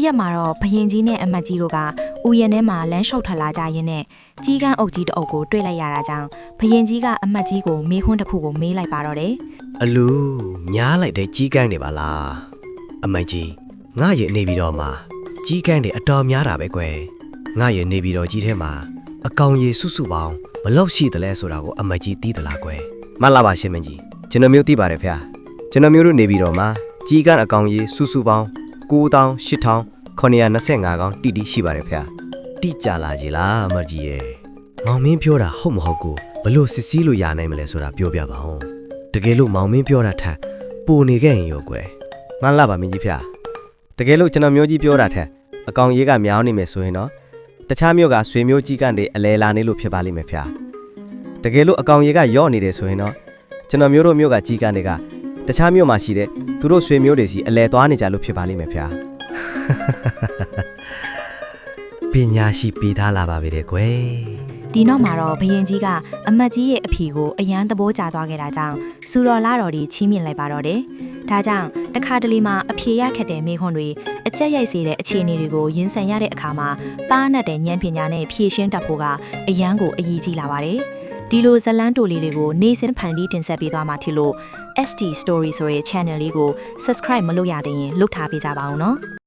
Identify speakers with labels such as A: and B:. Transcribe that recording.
A: ရက်မှာတော့ဘရင်ကြီးနဲ့အမတ်ကြီးတို့ကဥယျာဉ်ထဲမှာလမ်းလျှောက်ထွက်လာကြရင်းနဲ့ကြီးကန်းအုပ်ကြီးတအုပ်ကိုတွေ့လိုက်ရတာကြောင့်ဘရင်ကြီးကအမတ်ကြီးကိုမေးခွန်းတစ်ခုကိုမေးလိုက်ပါတော့တယ်
B: အလူညားလိုက်တဲ့ကြီးကန်းနေပါလားအမတ်ကြီးငါရဲ့နေပြီးတော့မှကြီးကန်းတွေအတော်များတာပဲကွယ်ငါရဲ့နေပြီးတော့ကြီးထဲမှာအကောင်ရည်စုစုပေါင်းဘလောက်ရှိသလဲဆိုတာကိုအမတ်ကြီးသိသလားကွယ်မှတ်လာပါရှင်မင်းကြီးကျွန်တော်မျိုးသိပါတယ်ဖေကျွန်တော်မျိုးတို့နေပြီးတော့မှကြီးကန်းအကောင်ရည်စုစုပေါင်း98,925ကောင်တိတိရှိပါတယ်ဖေတိကြလာကြီးလားအမတ်ကြီးရဲ့မောင်မင်းပြောတာဟုတ်မဟုတ်ကိုဘလို့စစ်စီးလို့ရနိုင်မလဲဆိုတာပြောပြပါဦးတကယ်လို့မောင်မင်းပြောတာထက်ပိုနေခဲ့ရင်ရောကွယ်မှန်လားပါမင်းကြီးဖေတကယ်လို့ကျွန်တော်မျိုးကြီးပြောတာထက်အကောင်ရေးကမြောင်းနေမယ်ဆိုရင်တော့တခြားမျိုးကဆွေမျိုးကြီးကနေအလဲလာနေလို့ဖြစ်ပါလိမ့်မယ်ဖေတကယ်လို့အကောင်ရေးကယော့နေတယ်ဆိုရင်တော့ကျွန်တော်မျိုးတို့မျိုးကကြီးကနေကတခြားမျိုးမှာရှိတဲ့သူတို့ဆွေမျိုးတွေစီအလဲသွားနေကြလို့ဖြစ်ပါလိမ့်မယ်ဖေပညာရှိပေးထားလာပါပြီတဲ့ကွယ်
A: ဒီနောက်မှာတော့ဘရင်ကြီးကအမတ်ကြီးရဲ့အဖြေကိုအယမ်းသဘောကျသွားခဲ့တာကြောင့်စူတော်လာတော်တွေချီးမြှင့်လိုက်ပါတော့တယ်ဒါကြောင့်တခါတလေမှာအဖြေရခက်တဲ့မိခွန်းတွေအကျက်ရိုက်စေတဲ့အခြေအနေတွေကိုရင်ဆိုင်ရတဲ့အခါမှာပါးနတ်တဲ့ဉာဏ်ပညာနဲ့ဖြည့်ရှင်းတတ်ဖို့ကအယမ်းကိုအရေးကြီးလာပါတယ်ဒီလိုဇလန်းတိုလေးတွေကိုနေ့စဉ်ဖန်တီးတင်ဆက်ပေးသွားမှာဖြစ်လို့ ST Story ဆိုတဲ့ channel လေးကို subscribe မလုပ်ရသေးရင်လုပ်ထားပေးကြပါဦးနော်